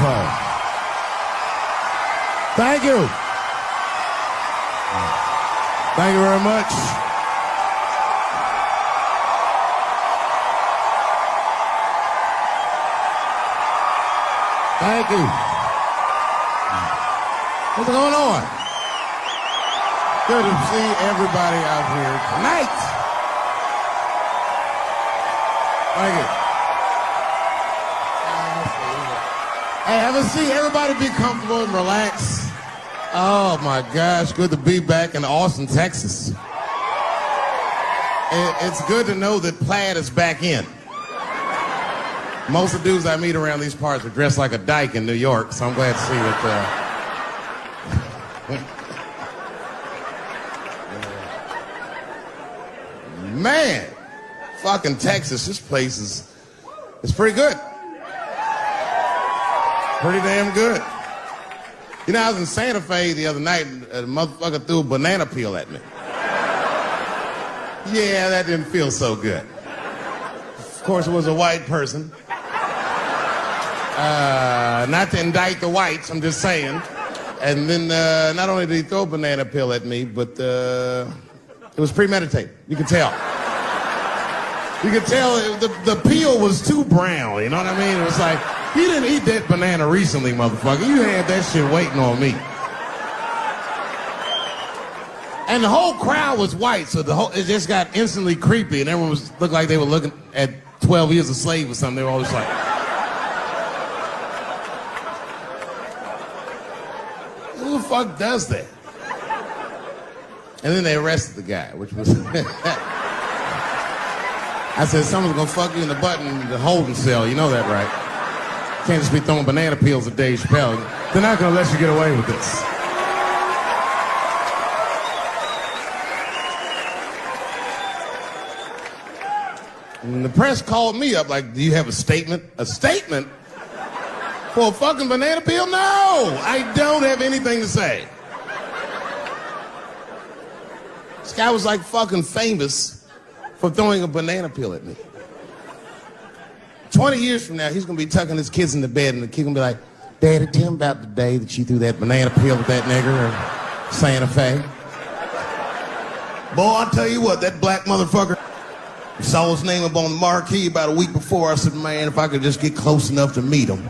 microphone. Thank you. Thank you very much. Thank you. What's going on? Good to see everybody out here tonight. Thank you. Hey, have a seat. Everybody be comfortable and relax. Oh my gosh, good to be back in Austin, Texas. It's good to know that plaid is back in. Most of the dudes I meet around these parts are dressed like a dyke in New York, so I'm glad to see that. Man, fucking Texas, this place is pretty good. Pretty damn good. You know, I was in Santa Fe the other night, and a motherfucker threw a banana peel at me. Yeah, that didn't feel so good. Of course, it was a white person. Not to indict the whites, I'm just saying. And then not only did he throw a banana peel at me, but it was premeditated. You could tell. You could tell the peel was too brown, you know what I mean? It was like, you didn't eat that banana recently, motherfucker. You had that shit waiting on me. And the whole crowd was white, so it just got instantly creepy, and everyone looked like they were looking at 12 Years a Slave or something. They were all just like, who the fuck does that? And then they arrested the guy, which was... I said, someone's gonna fuck you in the butt in the holding cell. You know that, right? Can't just be throwing banana peels at Dave Chappelle. They're not gonna let you get away with this. And the press called me up like, do you have a statement? A statement? For a fucking banana peel? No! I don't have anything to say. This guy was like fucking famous for throwing a banana peel at me. 20 years from now, he's gonna be tucking his kids in the bed and the kid gonna be like, Daddy, tell him about the day that you threw that banana peel at that nigger in Santa Fe. Boy, I'll tell you what, that black motherfucker saw his name up on the marquee about a week before. I said, man, if I could just get close enough to meet him.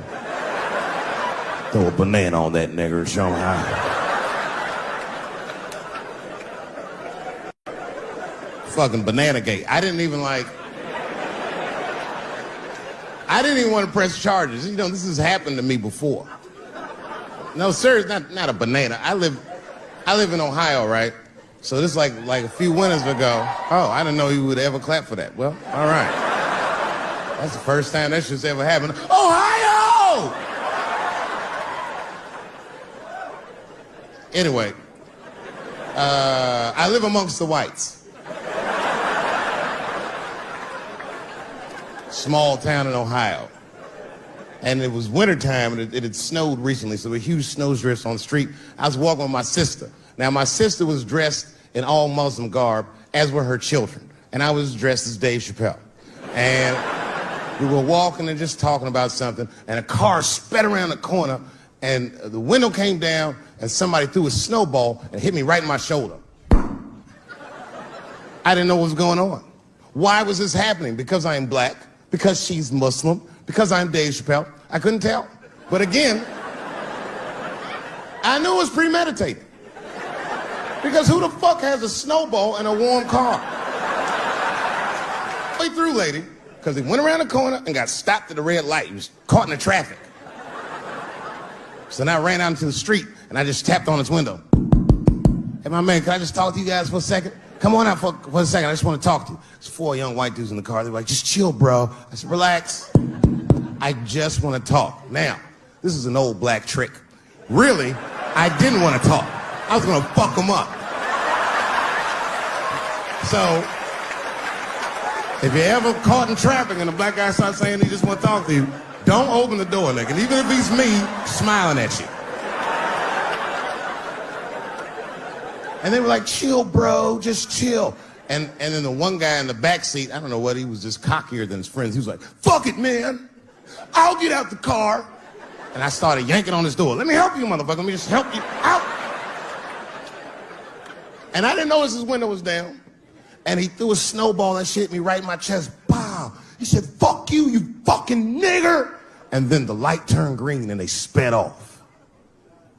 Throw a banana on that nigger and show him how. Fucking banana gate. I didn't even want to press charges. You know, this has happened to me before. No, sir, it's not a banana. I live in Ohio, right? So this like a few winters ago. Oh, I didn't know you would ever clap for that. Well, all right. That's the first time that shit's ever happened. Ohio! Anyway, I live amongst the whites. Small town in Ohio. And it was wintertime, and it had snowed recently, so there were huge snowdrifts on the street. I was walking with my sister. Now, my sister was dressed in all Muslim garb, as were her children. And I was dressed as Dave Chappelle. And we were walking and just talking about something, and a car sped around the corner, and the window came down, and somebody threw a snowball and hit me right in my shoulder. I didn't know what was going on. Why was this happening? Because I am black? Because she's Muslim? Because I'm Dave Chappelle? I couldn't tell. But again, I knew it was premeditated. Because who the fuck has a snowball in a warm car? Way through, lady, because he went around the corner and got stopped at the red light. He was caught in the traffic. So then I ran out into the street and I just tapped on his window. Hey, my man, can I just talk to you guys for a second? Come on out for a second. I just want to talk to you. There's 4 young white dudes in the car. They were like, just chill, bro. I said, relax. I just want to talk. Now, this is an old black trick. Really, I didn't want to talk. I was going to fuck them up. So, if you're ever caught in traffic and the black guy starts saying he just want to talk to you, don't open the door, nigga. And even if he's me, smiling at you. And they were like, chill, bro, just chill. And then the one guy in the back seat, I don't know what, he was just cockier than his friends. He was like, fuck it, man. I'll get out the car And I started yanking on his door. Let me help you, motherfucker. Let me just help you out. And I didn't notice his window was down. And he threw a snowball that shit hit me right in my chest. Pow. He said, fuck you, you fucking nigger. And then the light turned green and they sped off.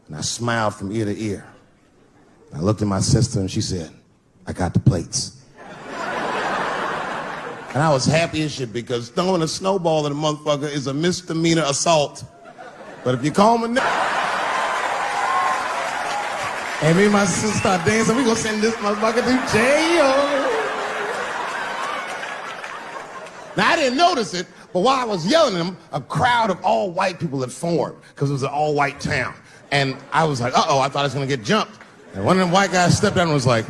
And I smiled from ear to ear. I looked at my sister and she said, I got the plates. And I was happy as shit because throwing a snowball at a motherfucker is a misdemeanor assault. But if you call me and me and my sister start dancing, we gonna send this motherfucker to jail. Now, I didn't notice it, but while I was yelling at him, a crowd of all white people had formed because it was an all white town. And I was like, uh-oh, I thought I was gonna get jumped. And one of them white guys stepped out and was like,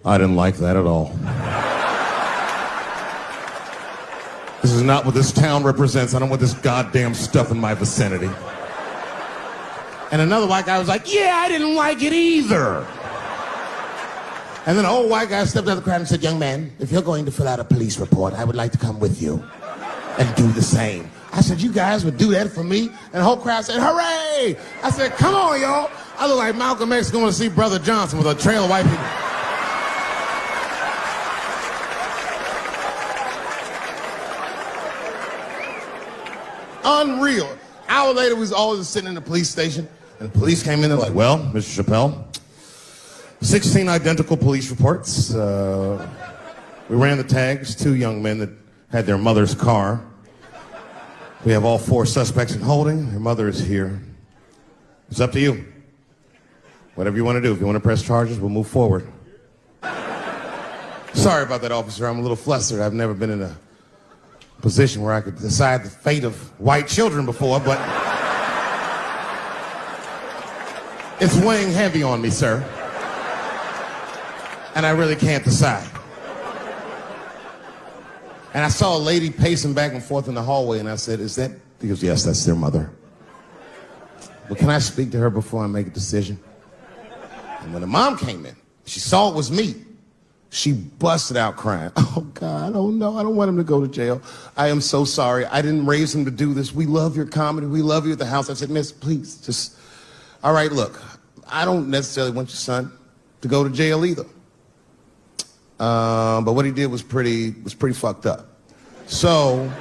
I didn't like that at all. This is not what this town represents. I don't want this goddamn stuff in my vicinity. And another white guy was like, yeah, I didn't like it either. And then an old white guy stepped out of the crowd and said, young man, if you're going to fill out a police report, I would like to come with you and do the same. I said, you guys would do that for me? And the whole crowd said, hooray! I said, come on, y'all. I look like Malcolm X going to see Brother Johnson with a trail of white people. Unreal. An hour later, we was all just sitting in the police station, and the police came in. They're like, well, Mr. Chappelle, 16 identical police reports. We ran the tags, 2 young men that had their mother's car. We have all 4 suspects in holding. Their mother is here. It's up to you. Whatever you want to do. If you want to press charges, we'll move forward. Sorry about that, officer. I'm a little flustered. I've never been in a position where I could decide the fate of white children before, but it's weighing heavy on me, sir. And I really can't decide. And I saw a lady pacing back and forth in the hallway, and I said, is that? He goes, yes, that's their mother. Well, can I speak to her before I make a decision? And when the mom came in, she saw it was me. She busted out crying. Oh, God, I don't know. I don't want him to go to jail. I am so sorry. I didn't raise him to do this. We love your comedy. We love you at the house. I said, miss, please, just, all right, look, I don't necessarily want your son to go to jail either. But what he did was pretty fucked up. So,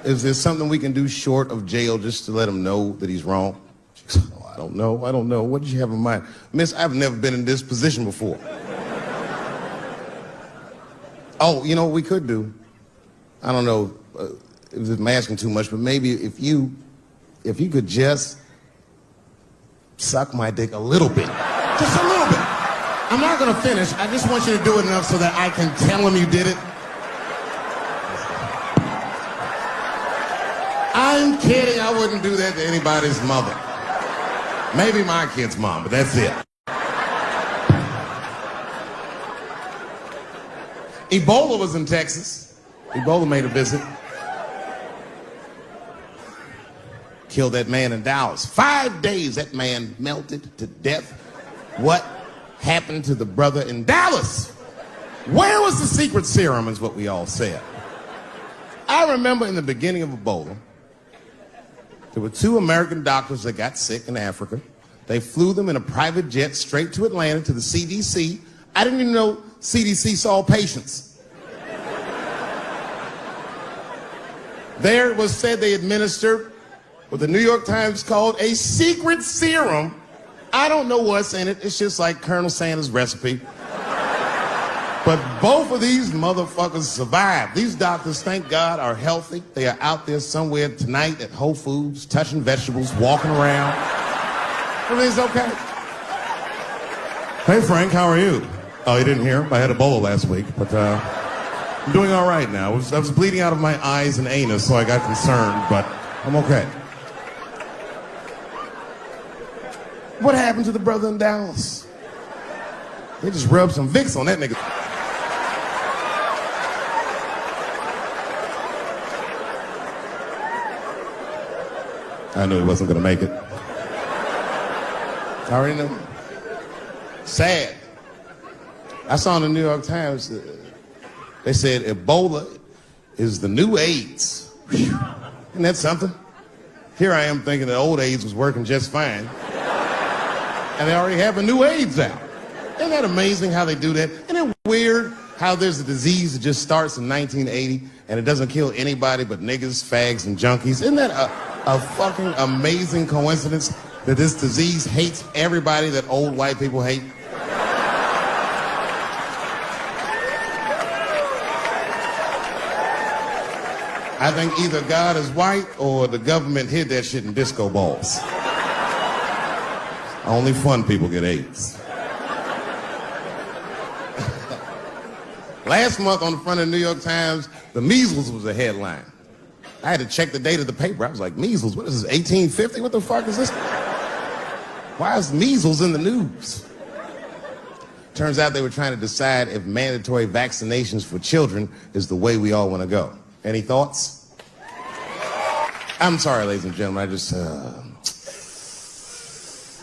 is there something we can do short of jail just to let him know that he's wrong? She goes, oh, I don't know. What did you have in mind? Miss, I've never been in this position before. Oh, you know what we could do? I don't know if I'm asking too much, but maybe if you could just suck my dick a little bit. Just a little bit. I'm not gonna finish. I just want you to do it enough so that I can tell him you did it. I'm kidding. I wouldn't do that to anybody's mother. Maybe my kid's mom, but that's it. Ebola was in Texas. Ebola made a visit. Killed that man in Dallas. 5 days that man melted to death. What happened to the brother in Dallas? Where was the secret serum is what we all said. I remember in the beginning of Ebola, there were 2 American doctors that got sick in Africa. They flew them in a private jet straight to Atlanta to the CDC. I didn't even know CDC saw patients. There it was said they administered what the New York Times called a secret serum. I don't know what's in it. It's just like Colonel Sanders' recipe. But both of these motherfuckers survived. These doctors, thank God, are healthy. They are out there somewhere tonight at Whole Foods, touching vegetables, walking around. Everything's okay. Hey, Frank, how are you? Oh, you didn't hear? I had Ebola last week, but I'm doing all right now. I was bleeding out of my eyes and anus, so I got concerned, but I'm okay. What happened to the brother in Dallas? They just rubbed some Vicks on that nigga. I knew he wasn't gonna make it. I already knew. Sad. I saw in the New York Times, they said Ebola is the new AIDS. Whew. Isn't that something? Here I am thinking that old AIDS was working just fine. And they already have a new AIDS out. Isn't that amazing how they do that? Isn't it weird how there's a disease that just starts in 1980 and it doesn't kill anybody but niggas, fags, and junkies? Isn't that a fucking amazing coincidence that this disease hates everybody that old white people hate? I think either God is white or the government hid that shit in disco balls. Only fun people get AIDS. Last month on the front of the New York Times, the measles was a headline. I had to check the date of the paper. I was like, measles, what is this, 1850? What the fuck is this? Why is measles in the news? Turns out they were trying to decide if mandatory vaccinations for children is the way we all want to go. Any thoughts? I'm sorry, ladies and gentlemen,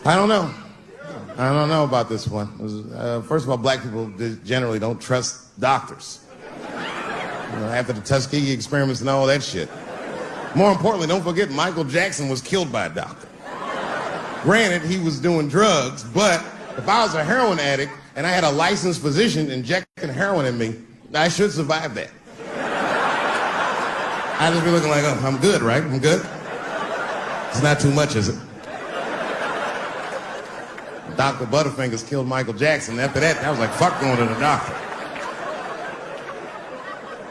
I don't know. I don't know about this one. First of all, black people generally don't trust doctors. After the Tuskegee experiments and all that shit. More importantly, don't forget Michael Jackson was killed by a doctor. Granted, he was doing drugs, but if I was a heroin addict and I had a licensed physician injecting heroin in me, I should survive that. I'd just be looking like, oh, I'm good, right? I'm good? It's not too much, is it? Dr. Butterfingers killed Michael Jackson. After that, I was like, fuck going to the doctor.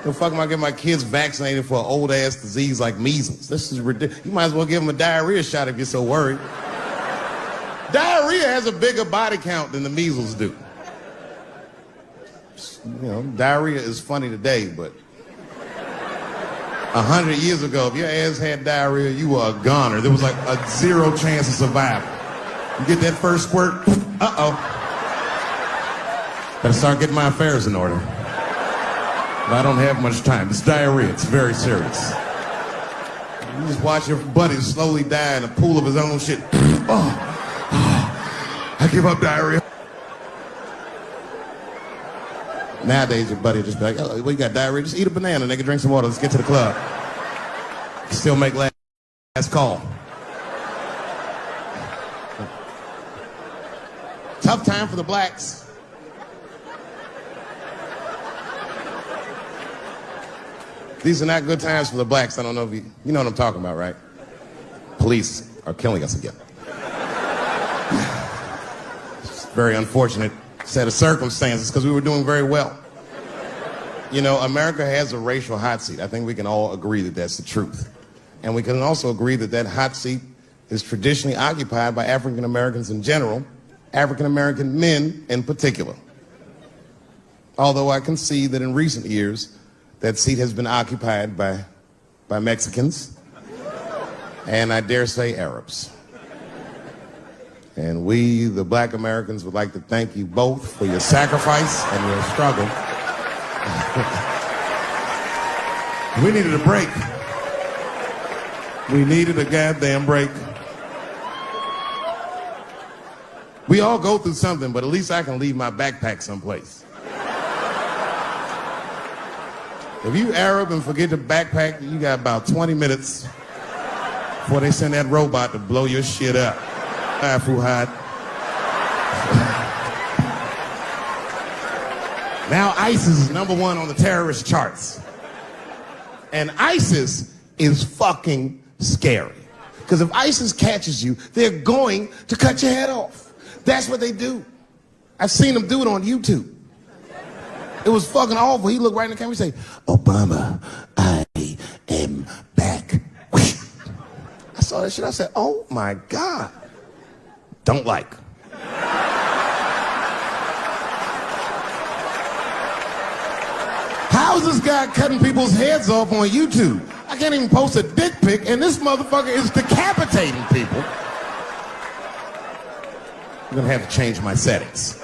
The fuck am I getting my kids vaccinated for an old-ass disease like measles? This is ridiculous. You might as well give them a diarrhea shot if you're so worried. Diarrhea has a bigger body count than the measles do. You know, diarrhea is funny today, but 100 years ago, if your ass had diarrhea, you were a goner. There was like a 0 chance of survival. You get that first squirt, uh-oh. Better start getting my affairs in order. But I don't have much time. It's diarrhea. It's very serious. You just watch your buddy slowly die in a pool of his own shit. I give up diarrhea. Nowadays, your buddy just be like, oh, well, you got diarrhea? Just eat a banana, nigga, drink some water. Let's get to the club. Still make last call. Tough time for the blacks. These are not good times for the blacks. I don't know if you know what I'm talking about, right? Police are killing us again. It's a very unfortunate set of circumstances because we were doing very well. You know, America has a racial hot seat. I think we can all agree that that's the truth. And we can also agree that that hot seat is traditionally occupied by African Americans in general, African American men in particular. Although I can see that in recent years, that seat has been occupied by Mexicans, and I dare say Arabs. And we, the black Americans, would like to thank you both for your sacrifice and your struggle. We needed a break. We needed a goddamn break. We all go through something, but at least I can leave my backpack someplace. If you Arab and forget your backpack, you got about 20 minutes before they send that robot to blow your shit up. Fuhad. Now ISIS is #1 on the terrorist charts. And ISIS is fucking scary. Because if ISIS catches you, they're going to cut your head off. That's what they do. I've seen them do it on YouTube. It was fucking awful. He looked right in the camera and say, Obama, I am back. I saw that shit. I said, oh my God. Don't like. How is this guy cutting people's heads off on YouTube? I can't even post a dick pic, and this motherfucker is decapitating people. I'm gonna have to change my settings.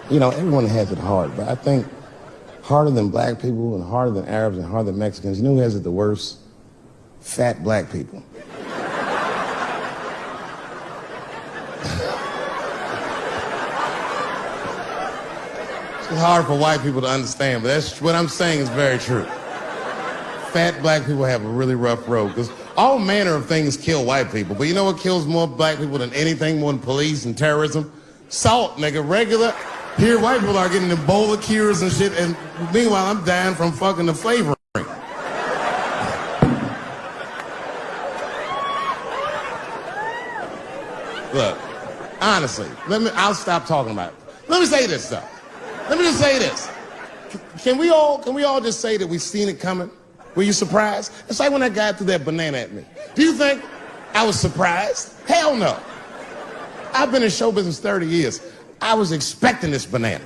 You know, everyone has it hard, but I think harder than black people and harder than Arabs and harder than Mexicans, you know who has it the worst? Fat black people. It's hard for white people to understand, but that's what I'm saying is very true. fat black people have a really rough road because all manner of things kill white people. But you know what kills more black people than anything, more than police and terrorism? Salt, nigga. Regular. Here, white people are getting Ebola cures and shit, and meanwhile, I'm dying from fucking the flavoring. Look, honestly, I'll stop talking about it. Let me say this, though. Let me just say this. Can we all just say that we've seen it coming? Were you surprised? It's like when that guy threw that banana at me. Do you think I was surprised? Hell no. I've been in show business 30 years. I was expecting this banana.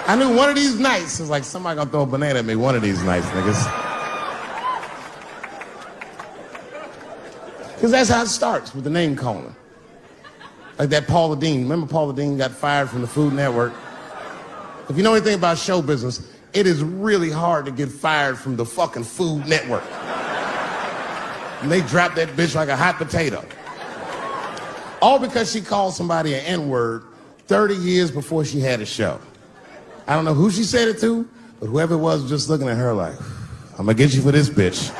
I knew one of these nights, it's like somebody gonna throw a banana at me one of these nights, niggas. Because that's how it starts, with the name calling. Like that Paula Deen. Remember Paula Deen got fired from the Food Network? If you know anything about show business, it is really hard to get fired from the fucking Food Network. And they dropped that bitch like a hot potato. All because she called somebody an N-word 30 years before she had a show. I don't know who she said it to, but whoever it was just looking at her like, I'm gonna get you for this bitch.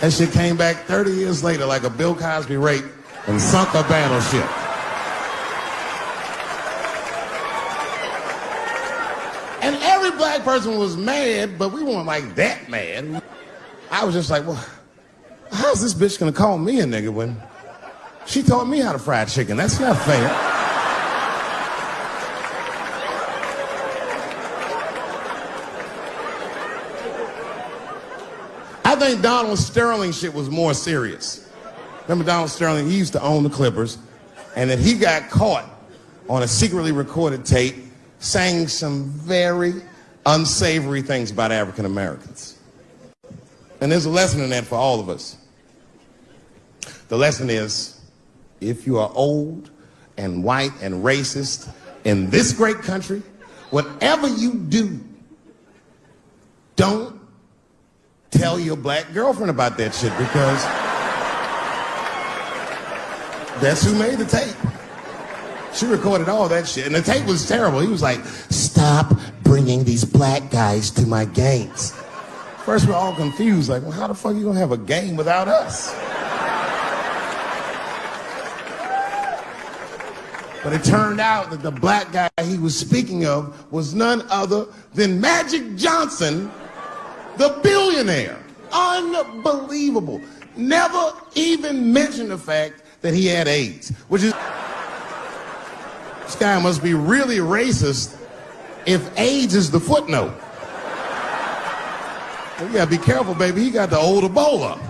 That shit came back 30 years later like a Bill Cosby rape and sunk a battleship. And every black person was mad, but we weren't like that mad. I was just like, well, how's this bitch gonna call me a nigga when she taught me how to fry chicken? That's not fair. I think Donald Sterling shit was more serious. Remember Donald Sterling? He used to own the Clippers, and then he got caught on a secretly recorded tape saying some very unsavory things about African Americans. And there's a lesson in that for all of us. The lesson is, if you are old and white and racist in this great country, whatever you do, don't tell your black girlfriend about that shit, because that's who made the tape. She recorded all that shit, and the tape was terrible. He was like, stop bringing these black guys to my games. First, we're all confused, like, well, how the fuck are you gonna have a game without us? But it turned out that the black guy he was speaking of was none other than Magic Johnson, the billionaire. Unbelievable. Never even mentioned the fact that he had AIDS, which is, this guy must be really racist if AIDS is the footnote. Well, you gotta be careful, baby. He got the old Ebola.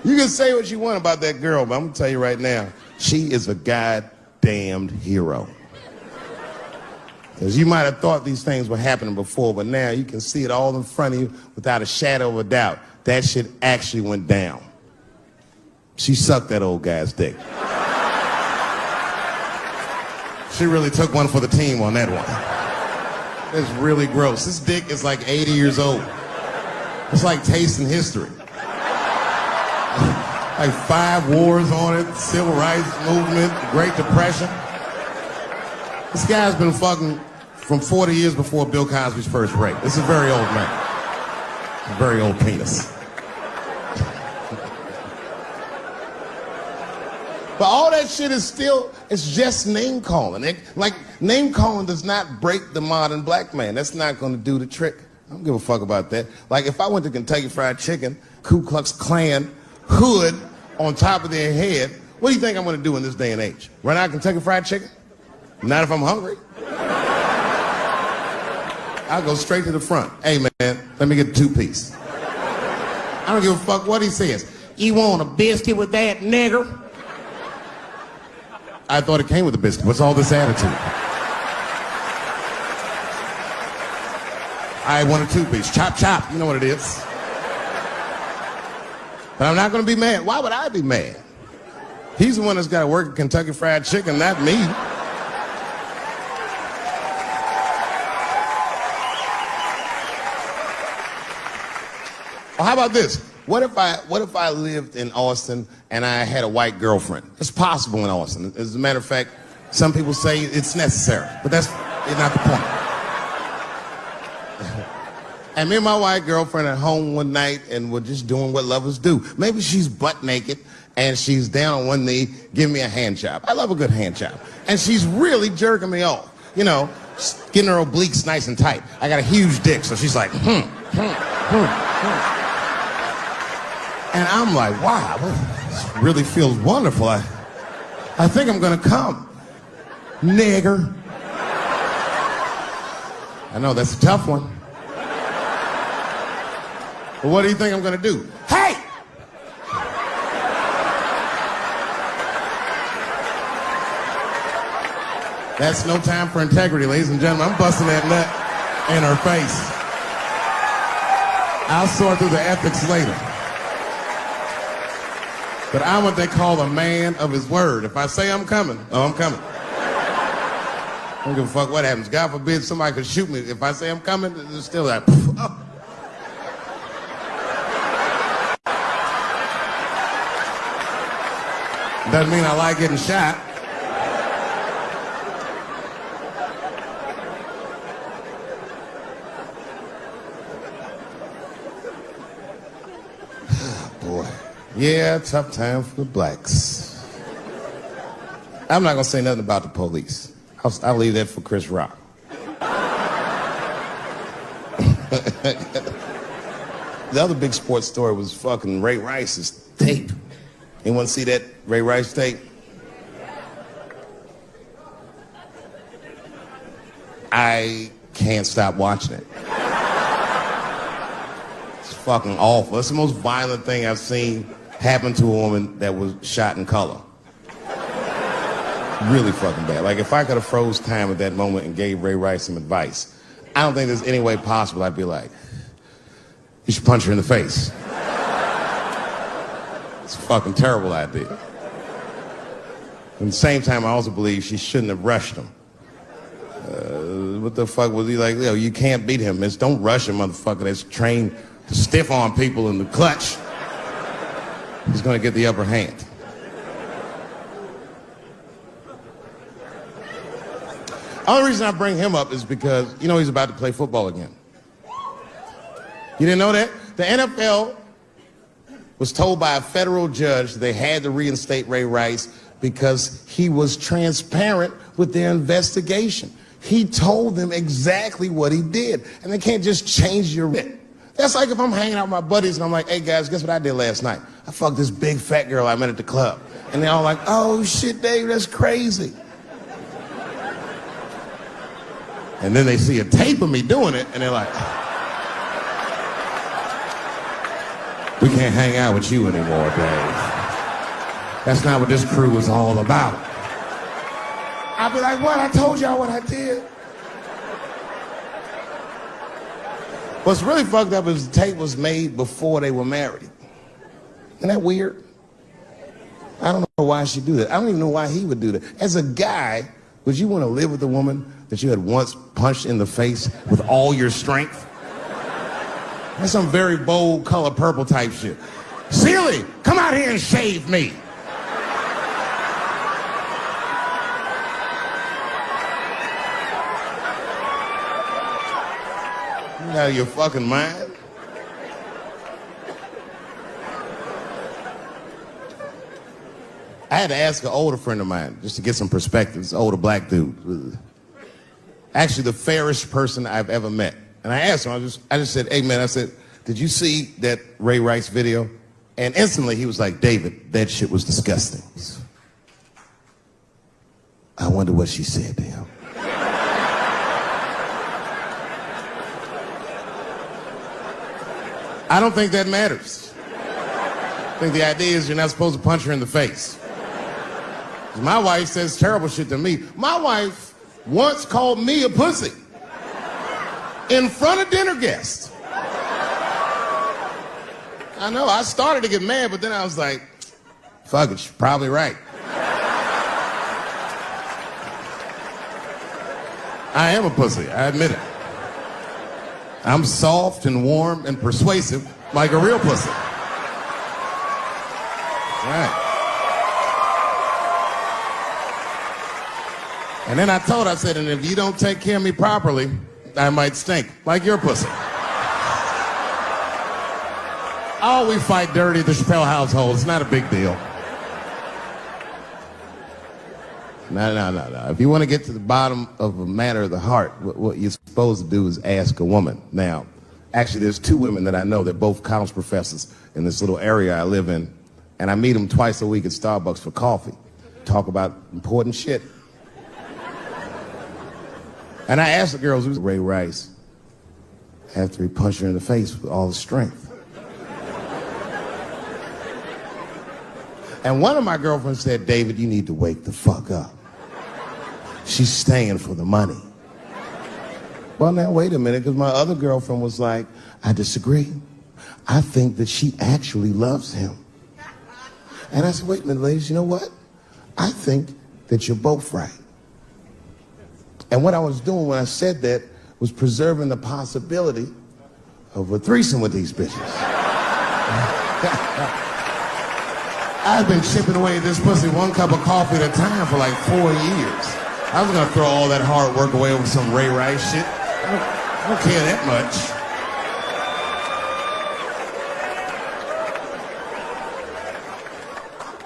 You can say what you want about that girl, but I'm gonna tell you right now, she is a goddamned hero. Because you might have thought these things were happening before, but now you can see it all in front of you without a shadow of a doubt. That shit actually went down. She sucked that old guy's dick. She really took one for the team on that one. It's really gross. This dick is like 80 years old. It's like tasting history. Like 5 wars on it, civil rights movement, the Great Depression. This guy's been fucking from 40 years before Bill Cosby's first rape. This is a very old man. A very old penis. But all that shit is still, it's just name calling. Like, name calling does not break the modern black man. That's not gonna do the trick. I don't give a fuck about that. Like, if I went to Kentucky Fried Chicken, Ku Klux Klan hood on top of their head, what do you think I'm gonna do in this day and age? Run out Kentucky Fried Chicken? Not if I'm hungry. I'll go straight to the front. Hey man, let me get a 2-piece. I don't give a fuck what he says. You want a biscuit with that, nigger? I thought it came with a biscuit. What's all this attitude? I want a 2-piece. Chop, chop. You know what it is. But I'm not going to be mad. Why would I be mad? He's the one that's got to work at Kentucky Fried Chicken, not me. Well, how about this? What if I lived in Austin and I had a white girlfriend? It's possible in Austin. As a matter of fact, some people say it's necessary, but that's not the point. And me and my white girlfriend at home one night, and we're just doing what lovers do. Maybe she's butt naked, and she's down on one knee, giving me a hand job. I love a good hand job. And she's really jerking me off. You know, getting her obliques nice and tight. I got a huge dick, so she's like, And I'm like, wow, this really feels wonderful. I think I'm gonna come. Nigger. I know, that's a tough one. But what do you think I'm gonna do? Hey! That's no time for integrity, ladies and gentlemen. I'm busting that nut in her face. I'll sort through the ethics later. But I'm what they call a man of his word. If I say I'm coming, I'm coming. I don't give a fuck what happens. God forbid somebody could shoot me. If I say I'm coming, it's still like, oh. Doesn't mean I like getting shot. Boy. Yeah, tough time for the blacks. I'm not gonna say nothing about the police. I'll leave that for Chris Rock. The other big sports story was fucking Ray Rice's tape. Anyone see that Ray Rice tape? I can't stop watching it. It's fucking awful. It's the most violent thing I've seen happen to a woman that was shot in color. Really fucking bad. Like, if I could have froze time at that moment and gave Ray Rice some advice, I don't think there's any way possible I'd be like, you should punch her in the face. It's a fucking terrible idea. At the same time, I also believe she shouldn't have rushed him. What the fuck was he like? Yo, you can't beat him. It's don't rush a motherfucker that's trained to stiff arm people in the clutch. He's gonna get the upper hand. Only reason I bring him up is because, you know, he's about to play football again. You didn't know that? The NFL was told by a federal judge that they had to reinstate Ray Rice because he was transparent with their investigation. He told them exactly what he did, and they can't just change your writ. That's like if I'm hanging out with my buddies and I'm like, hey guys, guess what I did last night? I fucked this big fat girl I met at the club. And they're all like, oh shit, Dave, that's crazy. And then they see a tape of me doing it, and they're like, we can't hang out with you anymore, Dave. That's not what this crew is all about. I'll be like, what? I told y'all what I did. What's really fucked up is the tape was made before they were married. Isn't that weird? I don't know why she'd do that. I don't even know why he would do that. As a guy, would you want to live with a woman that you had once punched in the face with all your strength? That's some very bold color purple type shit. Sealy, come out here and shave me. You out of your fucking mind? I had to ask an older friend of mine just to get some perspective. This older black dude. Actually, the fairest person I've ever met. And I asked him, I just said, hey man, I said, did you see that Ray Rice video? And instantly he was like, David, that shit was disgusting. I wonder what she said to him. I don't think that matters. I think the idea is you're not supposed to punch her in the face. My wife says terrible shit to me. My wife once called me a pussy in front of dinner guests. I know, I started to get mad, but then I was like, fuck it, she's probably right. I am a pussy, I admit it. I'm soft and warm and persuasive like a real pussy. Right. And then I told her, I said, and if you don't take care of me properly, I might stink, like your pussy. Oh, we fight dirty at the Chappelle household. It's not a big deal. No. If you want to get to the bottom of a matter of the heart, what you're supposed to do is ask a woman. Now, actually, there's two women that I know. They're both college professors in this little area I live in. And I meet them twice a week at Starbucks for coffee. Talk about important shit. And I asked the girls, who's Ray Rice? After he punched her in the face with all his strength. And one of my girlfriends said, David, you need to wake the fuck up. She's staying for the money. Well, now, wait a minute, because my other girlfriend was like, I disagree. I think that she actually loves him. And I said, wait a minute, ladies, you know what? I think that you're both right. And what I was doing when I said that was preserving the possibility of a threesome with these bitches. I've been chipping away at this pussy one cup of coffee at a time for like 4 years. I was gonna throw all that hard work away over some Ray Rice shit. I don't care that much.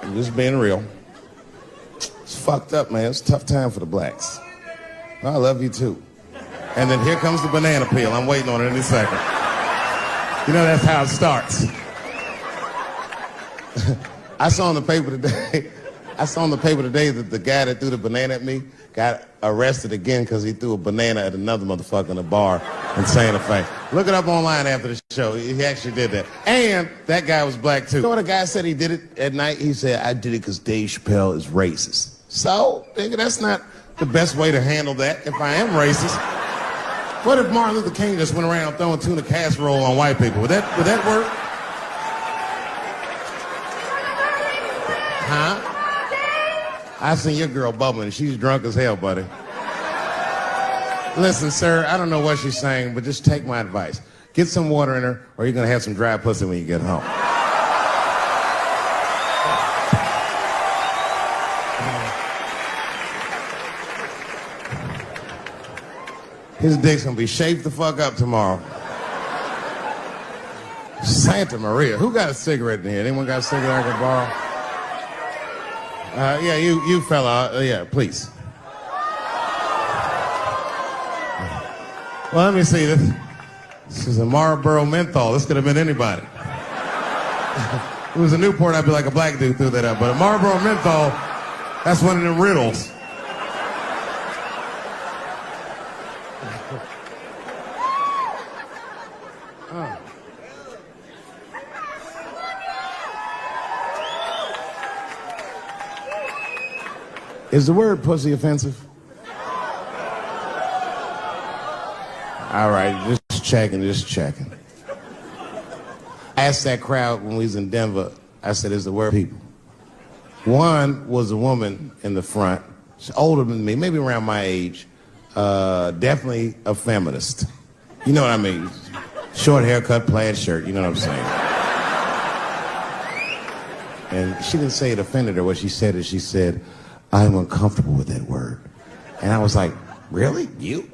I'm just being real. It's fucked up, man. It's a tough time for the blacks. I love you too. And then here comes the banana peel. I'm waiting on it any second. You know, that's how it starts. I saw in the paper today that the guy that threw the banana at me got arrested again because he threw a banana at another motherfucker in a bar in Santa Fe. Look it up online after the show. He actually did that. And that guy was black too. You know what the guy said he did it at night? He said, I did it because Dave Chappelle is racist. So, nigga, that's not the best way to handle that if I am racist. What if Martin Luther King just went around throwing tuna casserole on white people? Would that work? Huh? I seen your girl bubbling. She's drunk as hell, buddy. Listen, sir, I don't know what she's saying, but just take my advice. Get some water in her, or you're gonna have some dry pussy when you get home. His dick's gonna be shaped the fuck up tomorrow. Santa Maria. Who got a cigarette in here? Anyone got a cigarette I can borrow? Yeah, you fella. Yeah, please. Well, let me see. This is a Marlboro menthol. This could have been anybody. If it was a Newport, I'd be like a black dude threw that up. But a Marlboro menthol, that's one of them riddles. Is the word pussy offensive? All right, just checking. I asked that crowd when we was in Denver, I said, is the word people? One was a woman in the front. She's older than me, maybe around my age. Definitely a feminist. You know what I mean? Short haircut, plaid shirt, you know what I'm saying? And she didn't say it offended her. What she said is, she said, I'm uncomfortable with that word. And I was like, really? You?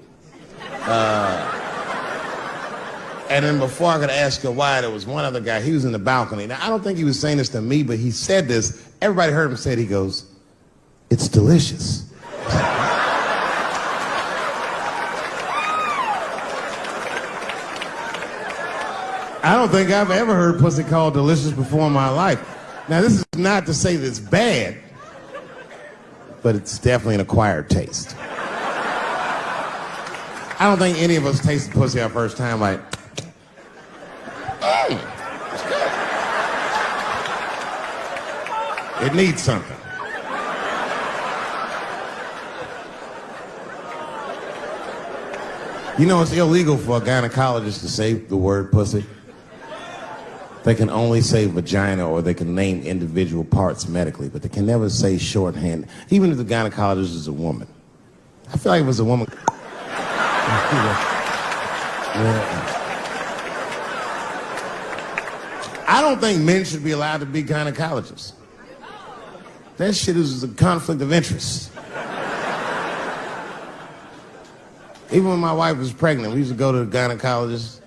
And then before I could ask her why, there was one other guy. He was in the balcony. Now, I don't think he was saying this to me, but he said this. Everybody heard him say it. He goes, it's delicious. I don't think I've ever heard pussy called delicious before in my life. Now, this is not to say that it's bad, but it's definitely an acquired taste. I don't think any of us tasted pussy our first time like, it's good. It needs something. You know, it's illegal for a gynecologist to say the word pussy. They can only say vagina, or they can name individual parts medically, but they can never say shorthand, even if the gynecologist is a woman. I feel like it was a woman. I don't think men should be allowed to be gynecologists. That shit is a conflict of interest. Even when my wife was pregnant, we used to go to the gynecologist.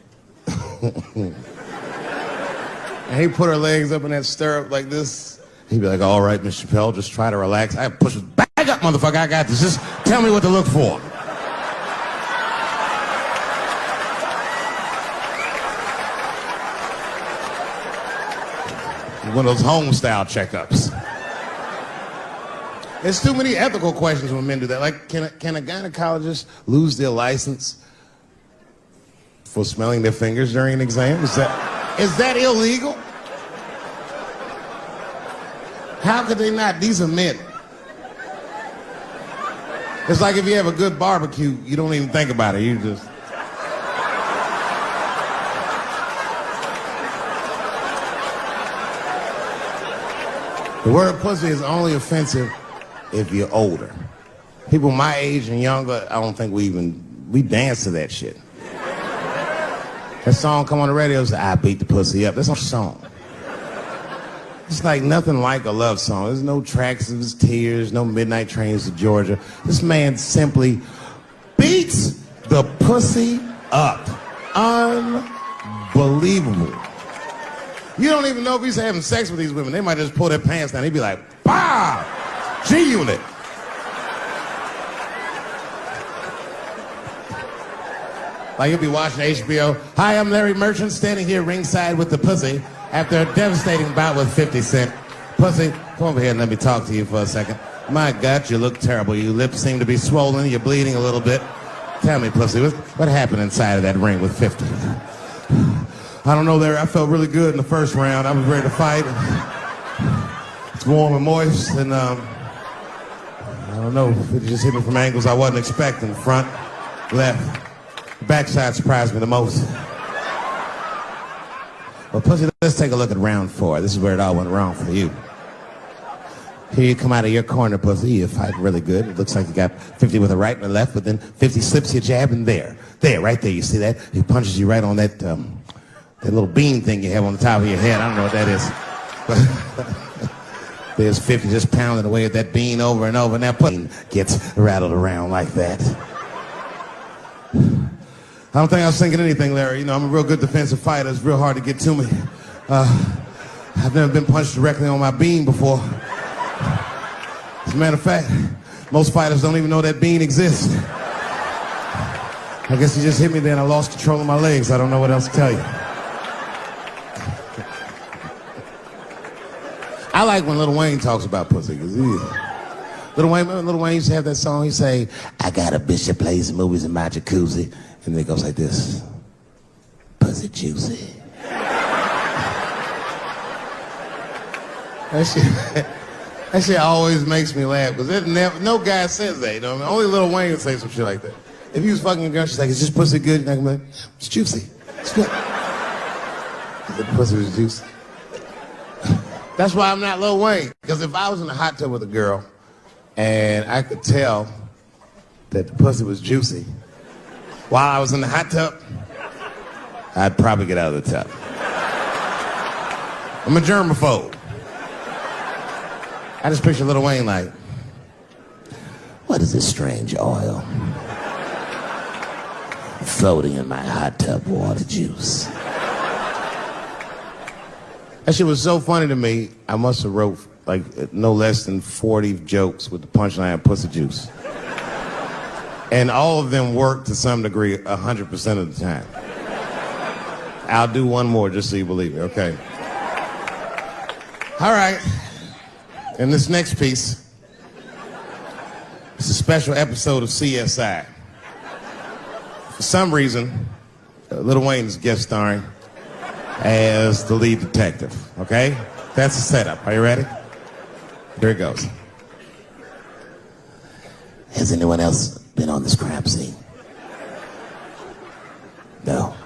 And he'd put her legs up in that stirrup like this. He'd be like, all right, Miss Chappelle, just try to relax. I push her, back up, motherfucker, I got this. Just tell me what to look for. One of those home-style checkups. There's too many ethical questions when men do that. Like, can a gynecologist lose their license for smelling their fingers during an exam? Is that illegal? How could they not? These are men. It's like if you have a good barbecue, you don't even think about it. You just... The word pussy is only offensive if you're older. People my age and younger, I don't think we dance to that shit. That song come on the radio, say, I beat the pussy up. That's not a song. It's like nothing like a love song. There's no tracks of his tears, no midnight trains to Georgia. This man simply beats the pussy up. Unbelievable. You don't even know if he's having sex with these women. They might just pull their pants down. He'd be like, bah! G-Unit. Like you'll be watching HBO. Hi, I'm Larry Merchant, standing here ringside with the pussy after a devastating bout with 50 Cent. Pussy, come over here and let me talk to you for a second. My God, you look terrible. Your lips seem to be swollen. You're bleeding a little bit. Tell me, pussy, what happened inside of that ring with 50? I don't know, Larry. I felt really good in the first round. I was ready to fight. It's warm and moist, and I don't know. It just hit me from angles I wasn't expecting. Front, left. Backside surprised me the most. Well, pussy, let's take a look at round 4. This is where it all went wrong for you. Here you come out of your corner, pussy. You fight really good. It looks like you got 50 with a right and a left, but then 50 slips your jab, and there, right there. You see that? He punches you right on that little bean thing you have on the top of your head. I don't know what that is. There's 50 just pounding away at that bean over and over, and that pussy gets rattled around like that. I don't think I was thinking anything, Larry. You know, I'm a real good defensive fighter. It's real hard to get to me. I've never been punched directly on my bean before. As a matter of fact, most fighters don't even know that bean exists. I guess he just hit me there and I lost control of my legs. I don't know what else to tell you. I like when Lil Wayne talks about pussy. Lil Wayne used to have that song. He'd say, I got a bitch that plays movies in my jacuzzi. And then it goes like this. Pussy juicy. That shit always makes me laugh. Because no guy says that, you know what I mean? Only Lil Wayne would say some shit like that. If he was fucking a girl, she's like, is this pussy good? And I can be like, it's juicy. It's good. The pussy was juicy. That's why I'm not Lil Wayne. Because if I was in a hot tub with a girl and I could tell that the pussy was juicy while I was in the hot tub, I'd probably get out of the tub. I'm a germaphobe. I just picture Lil Wayne like, what is this strange oil floating in my hot tub water juice? That shit was so funny to me, I must have wrote like no less than 40 jokes with the punchline pussy juice. And all of them work to some degree 100% of the time. I'll do one more just so you believe me, okay? All right. And this next piece, it's a special episode of CSI. For some reason, Lil Wayne is guest starring as the lead detective, okay? That's the setup. Are you ready? Here it goes. Has anyone else been on this crime scene? No.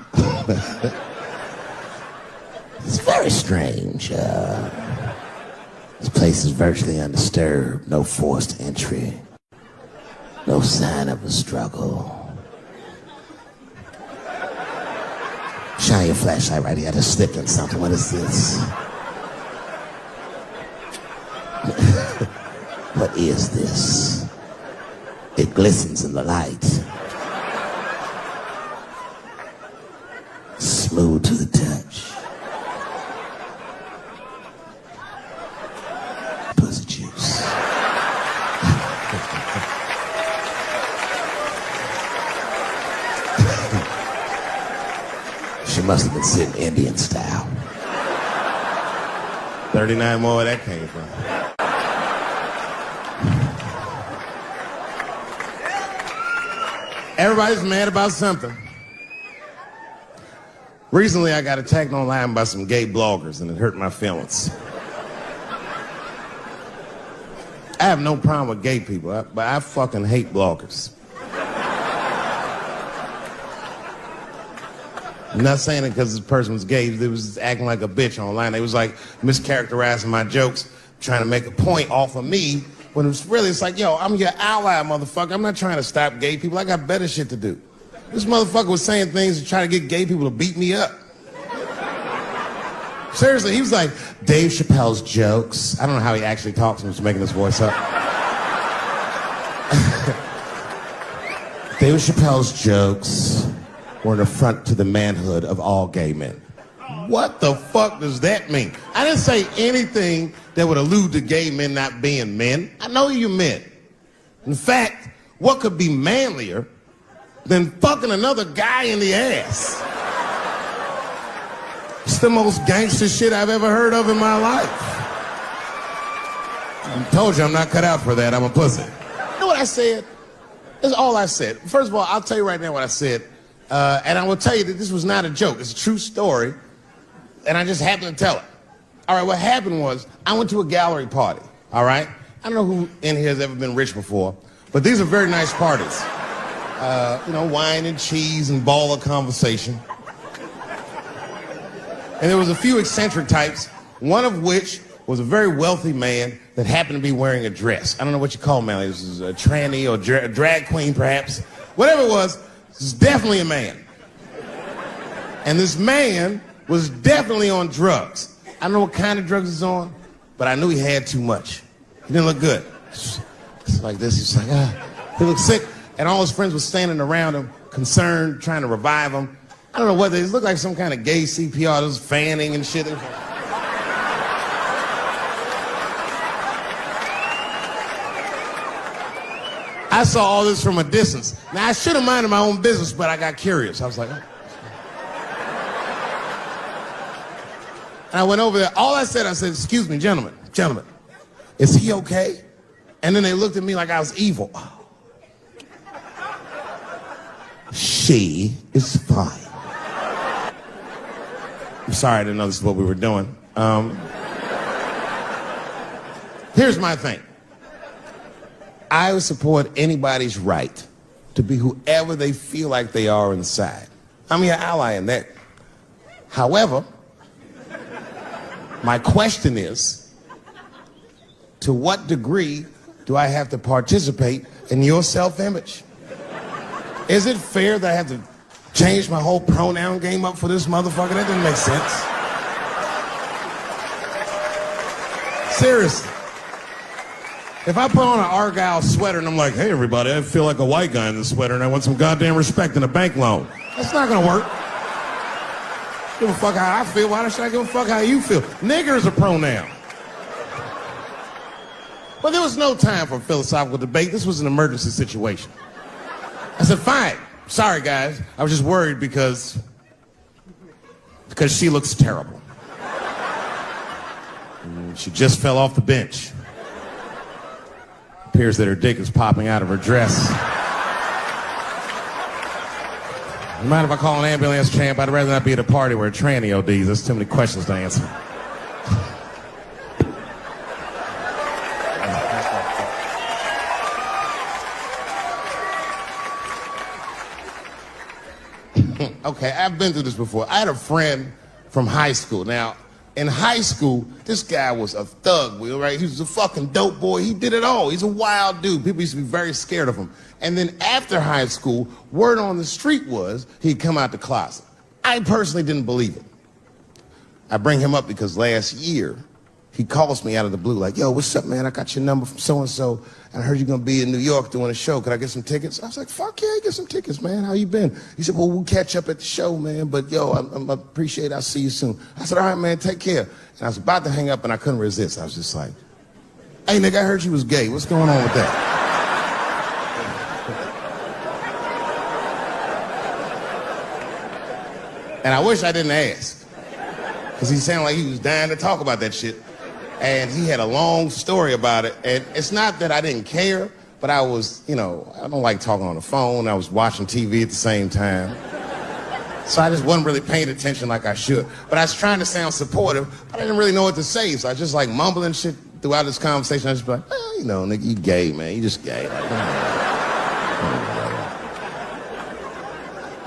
It's very strange. This place is virtually undisturbed. No forced entry. No sign of a struggle. Shine your flashlight right here. I just slipped on something. What is this? What is this? It glistens in the light. Smooth to the touch. Pussy juice. She must have been sitting Indian style. 39 more where that came from. Everybody's mad about something. Recently, I got attacked online by some gay bloggers, and it hurt my feelings. I have no problem with gay people, but I fucking hate bloggers. I'm not saying it because this person was gay. They was acting like a bitch online. They was like mischaracterizing my jokes, trying to make a point off of me, when it's like, yo, I'm your ally, motherfucker. I'm not trying to stop gay people. I got better shit to do. This motherfucker was saying things to try to get gay people to beat me up. Seriously, he was like, Dave Chappelle's jokes. I don't know how he actually talks. I'm just making his voice up. Dave Chappelle's jokes were an affront to the manhood of all gay men. What the fuck does that mean? I didn't say anything that would allude to gay men not being men. I know you men. In fact, what could be manlier than fucking another guy in the ass? It's the most gangster shit I've ever heard of in my life. I told you I'm not cut out for that. I'm a pussy. You know what I said? That's all I said. First of all, I'll tell you right now what I said. And I will tell you that this was not a joke. It's a true story. And I just happened to tell it. All right, what happened was I went to a gallery party, all right? I don't know who in here has ever been rich before, but these are very nice parties. You know, wine and cheese and ball of conversation. And there was a few eccentric types, one of which was a very wealthy man that happened to be wearing a dress. I don't know what you call him, man. It was a tranny or a drag queen, perhaps. Whatever it was definitely a man. And this man was definitely on drugs. I don't know what kind of drugs he's on, but I knew he had too much. He didn't look good. It's like this. He's like, he looked sick. And all his friends were standing around him, concerned, trying to revive him. I don't know what they looked like, some kind of gay CPR. There was fanning and shit. I saw all this from a distance. Now, I should have minded my own business, but I got curious. I was like, oh. And I went over there. All I said, excuse me, gentlemen, is he okay? And then they looked at me like I was evil. Oh. She is fine. I'm sorry, I didn't know this is what we were doing. Here's my thing. I would support anybody's right to be whoever they feel like they are inside. I'm your ally in that. However, my question is, to what degree do I have to participate in your self-image? Is it fair that I have to change my whole pronoun game up for this motherfucker? That doesn't make sense. Seriously. If I put on an Argyle sweater and I'm like, hey, everybody, I feel like a white guy in this sweater and I want some goddamn respect and a bank loan. That's not gonna work. Give a fuck how I feel. Why should I give a fuck how you feel? Nigger is a pronoun. But there was no time for philosophical debate. This was an emergency situation. I said, fine. Sorry, guys. I was just worried because she looks terrible. And she just fell off the bench. Appears that her dick is popping out of her dress. You mind if I call an ambulance, champ? I'd rather not be at a party where a tranny ODs. There's too many questions to answer. Okay, I've been through this before. I had a friend from high school. Now, in high school, this guy was a thug, Will, right? He was a fucking dope boy. He did it all. He's a wild dude. People used to be very scared of him. And then after high school, word on the street was he'd come out the closet. I personally didn't believe it. I bring him up because last year, he calls me out of the blue like, yo, what's up, man? I got your number from so-and-so, and I heard you're going to be in New York doing a show. Could I get some tickets? I was like, fuck yeah, get some tickets, man. How you been? He said, well, we'll catch up at the show, man, but yo, I appreciate it. I'll see you soon. I said, all right, man, take care. And I was about to hang up, and I couldn't resist. I was just like, hey, nigga, I heard you was gay. What's going on with that? And I wish I didn't ask, because he sounded like he was dying to talk about that shit. And he had a long story about it. And it's not that I didn't care, but I was, I don't like talking on the phone. I was watching TV at the same time. So I just wasn't really paying attention like I should. But I was trying to sound supportive, but I didn't really know what to say. So I just like mumbling shit throughout this conversation. I just be like, nigga, you gay, man. You just gay.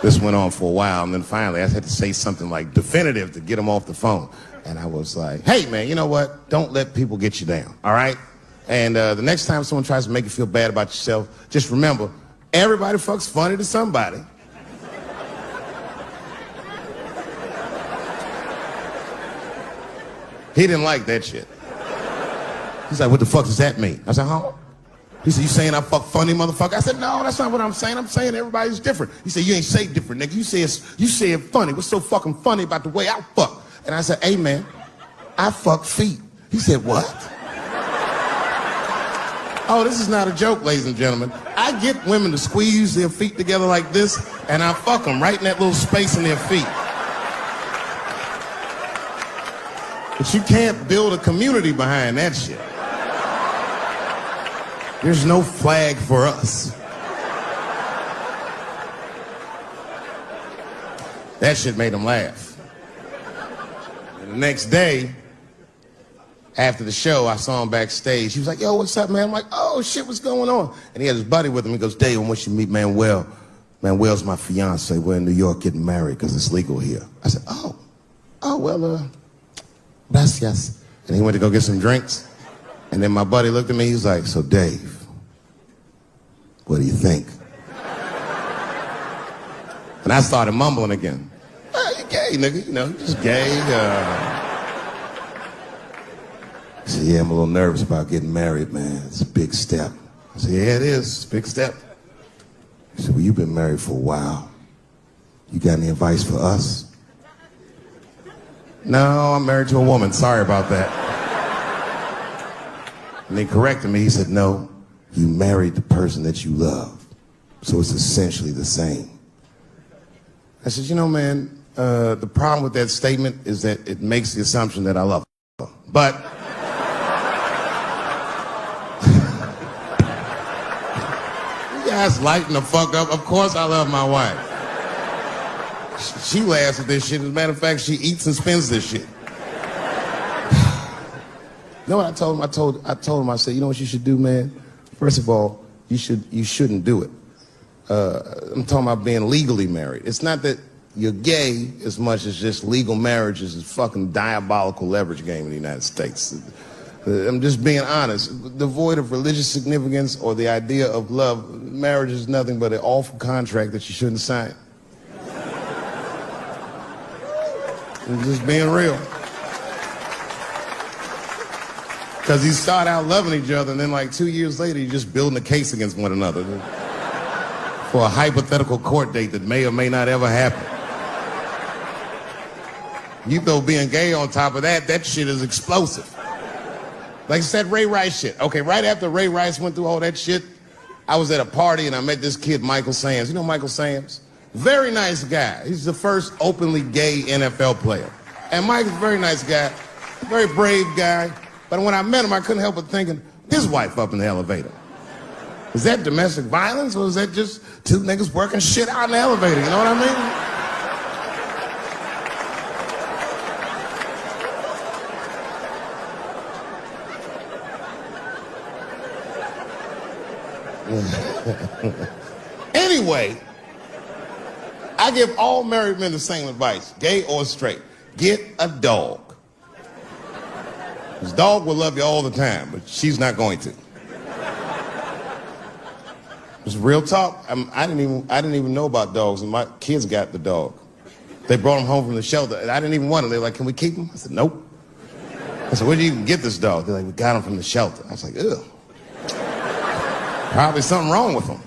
This went on for a while, and then finally I had to say something like definitive to get him off the phone. And I was like, hey, man, you know what? Don't let people get you down, all right? And the next time someone tries to make you feel bad about yourself, just remember, everybody fucks funny to somebody. He didn't like that shit. He's like, what the fuck does that mean? I said, huh? He said, you saying I fuck funny, motherfucker? I said, no, that's not what I'm saying. I'm saying everybody's different. He said, you ain't say different, nigga. You say it funny. What's so fucking funny about the way I fuck? And I said, hey, man, I fuck feet. He said, what? Oh, this is not a joke, ladies and gentlemen. I get women to squeeze their feet together like this, and I fuck them right in that little space in their feet. But you can't build a community behind that shit. There's no flag for us. That shit made him laugh. And the next day, after the show, I saw him backstage. He was like, yo, what's up, man? I'm like, oh, shit, what's going on? And he had his buddy with him. He goes, Dave, I want you to meet Manuel. Manuel's my fiance. We're in New York getting married because it's legal here. I said, well, gracias. And he went to go get some drinks. And then my buddy looked at me. He was like, so, Dave, what do you think? And I started mumbling again. Oh, you gay, nigga. You're just gay. He said, yeah, I'm a little nervous about getting married, man. It's a big step. I said, yeah, it is. It's a big step. He said, well, you've been married for a while. You got any advice for us? No, I'm married to a woman. Sorry about that. And he corrected me. He said, no, you married the person that you love. So it's essentially the same. I said, man, the problem with that statement is that it makes the assumption that I love her. But you guys lighten the fuck up. Of course I love my wife. She laughs at this shit. As a matter of fact, she eats and spends this shit. You know what I told him? I told him, I said, you know what you should do, man? First of all, you shouldn't do it. I'm talking about being legally married. It's not that you're gay as much as just legal marriage is a fucking diabolical leverage game in the United States. I'm just being honest. Devoid of religious significance or the idea of love, marriage is nothing but an awful contract that you shouldn't sign. I'm just being real. Because you start out loving each other, and then like 2 years later, you're just building a case against one another for a hypothetical court date that may or may not ever happen. You throw being gay on top of that, that shit is explosive. Like I said, Ray Rice shit. Okay, right after Ray Rice went through all that shit, I was at a party and I met this kid, Michael Samms. You know Michael Samms? Very nice guy. He's the first openly gay NFL player. And Mike's a very nice guy, very brave guy. But when I met him, I couldn't help but thinking, his wife up in the elevator. Is that domestic violence, or is that just two niggas working shit out in the elevator? You know what I mean? Anyway, I give all married men the same advice, gay or straight. Get a dog. This dog will love you all the time, but she's not going to. It's real talk. I didn't even know about dogs, and my kids got the dog. They brought him home from the shelter, and I didn't even want him. They were like, can we keep him? I said, nope. I said, where'd you even get this dog? They're like, we got him from the shelter. I was like, ew. Probably something wrong with him.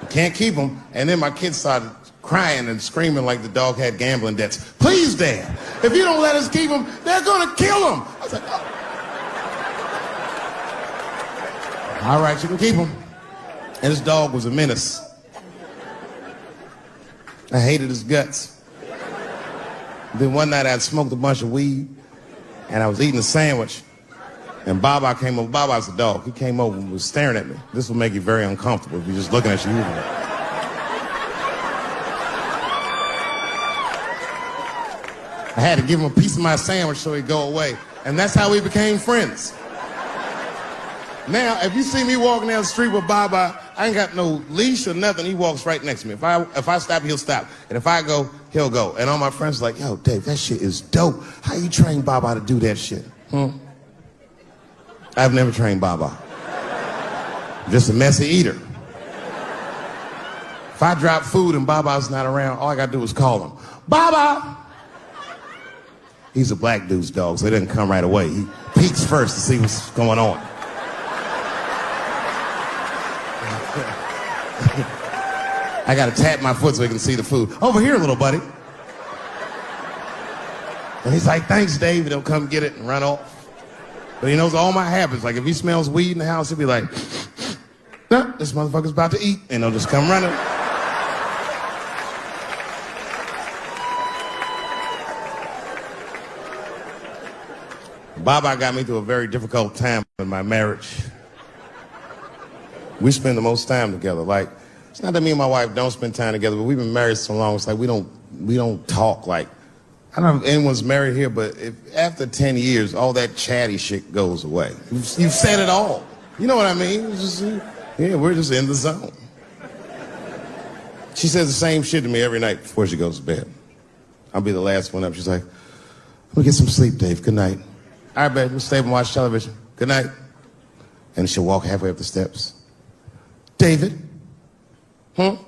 Can't keep him. And then my kids started crying and screaming like the dog had gambling debts. Please, Dad, if you don't let us keep him, they're gonna kill him. I was like, oh. All right, you can keep him. And this dog was a menace. I hated his guts. Then one night I'd smoked a bunch of weed and I was eating a sandwich. And Baba came over. Baba's the dog. He came over and was staring at me. This will make you very uncomfortable if you're just looking at you. I had to give him a piece of my sandwich so he'd go away. And that's how we became friends. Now, if you see me walking down the street with Baba, I ain't got no leash or nothing. He walks right next to me. If I stop, he'll stop. And if I go, he'll go. And all my friends are like, yo, Dave, that shit is dope. How you train Baba to do that shit? I've never trained Baba. I'm just a messy eater. If I drop food and Baba's not around, all I gotta do is call him. Baba! He's a black dude's dog, so he doesn't come right away. He peeks first to see what's going on. I gotta tap my foot so he can see the food. Over here, little buddy. And he's like, thanks, Dave. He'll come get it and run off. But he knows all my habits. Like if he smells weed in the house, he'll be like, no, this motherfucker's about to eat. And he'll just come running. Baba got me through a very difficult time in my marriage. We spend the most time together. Like, it's not that me and my wife don't spend time together, but we've been married so long, it's like we don't talk. Like, I don't know if anyone's married here, but if after 10 years, all that chatty shit goes away. You've said it all. You know what I mean? It's just, yeah, we're just in the zone. She says the same shit to me every night before she goes to bed. I'll be the last one up. She's like, let me get some sleep, Dave. Good night. All right, babe, we'll stay up and watch television. Good night. And she'll walk halfway up the steps. David? Don't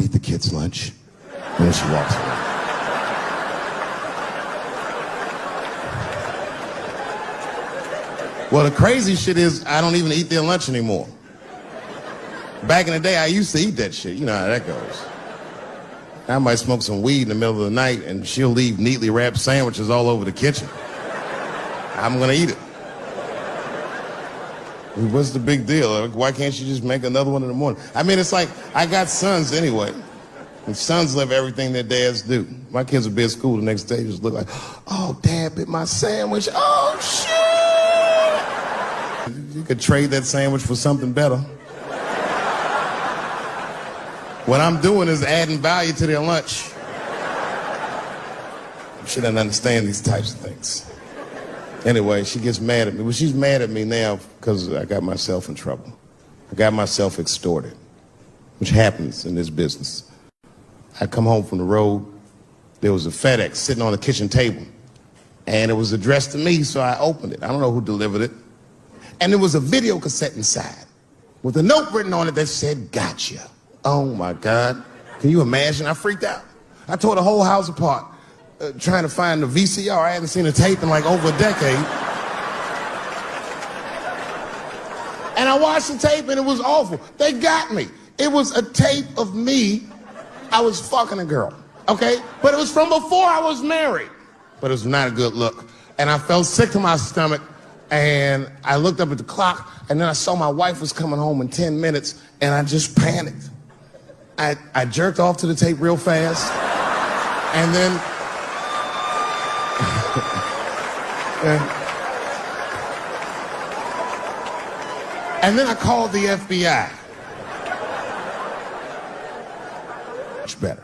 eat the kids' lunch. And then she walks away. Well, the crazy shit is I don't even eat their lunch anymore. Back in the day, I used to eat that shit. You know how that goes. I might smoke some weed in the middle of the night and she'll leave neatly wrapped sandwiches all over the kitchen. I'm gonna eat it. What's the big deal? Why can't she just make another one in the morning? I mean, it's like, I got sons anyway. And sons love everything their dads do. My kids would be at school the next day, just look like, oh, Dad bit my sandwich. Oh, shit! You could trade that sandwich for something better. What I'm doing is adding value to their lunch. She doesn't understand these types of things. Anyway, she gets mad at me. Well, she's mad at me now because I got myself in trouble. I got myself extorted, which happens in this business. I come home from the road. There was a FedEx sitting on the kitchen table, and it was addressed to me, so I opened it. I don't know who delivered it. And there was a video cassette inside with a note written on it that said, gotcha. Oh, my God. Can you imagine? I freaked out. I tore the whole house apart. Trying to find the VCR. I hadn't seen a tape in like over a decade. And I watched the tape and it was awful. They got me. It was a tape of me. I was fucking a girl, okay? But it was from before I was married. But it was not a good look. And I felt sick to my stomach and I looked up at the clock and then I saw my wife was coming home in 10 minutes and I just panicked. I jerked off to the tape real fast and then and then I called the FBI. Much better.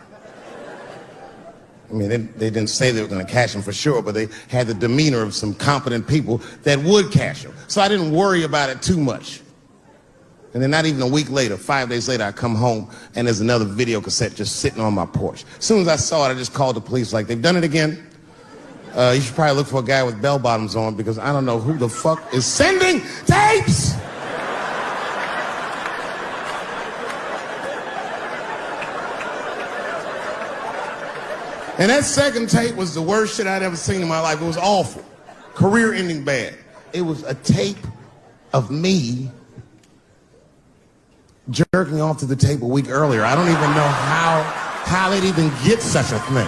I mean, they didn't say they were going to catch him for sure, but they had the demeanor of some competent people that would catch him. So I didn't worry about it too much. And then not even a week later, 5 days later, I come home and there's another video cassette just sitting on my porch. As soon as I saw it, I just called the police like, they've done it again. You should probably look for a guy with bell bottoms on because I don't know who the fuck is sending tapes. And that second tape was the worst shit I'd ever seen in my life. It was awful. Career-ending bad. It was a tape of me jerking off to the tape a week earlier. I don't even know how they'd even get such a thing.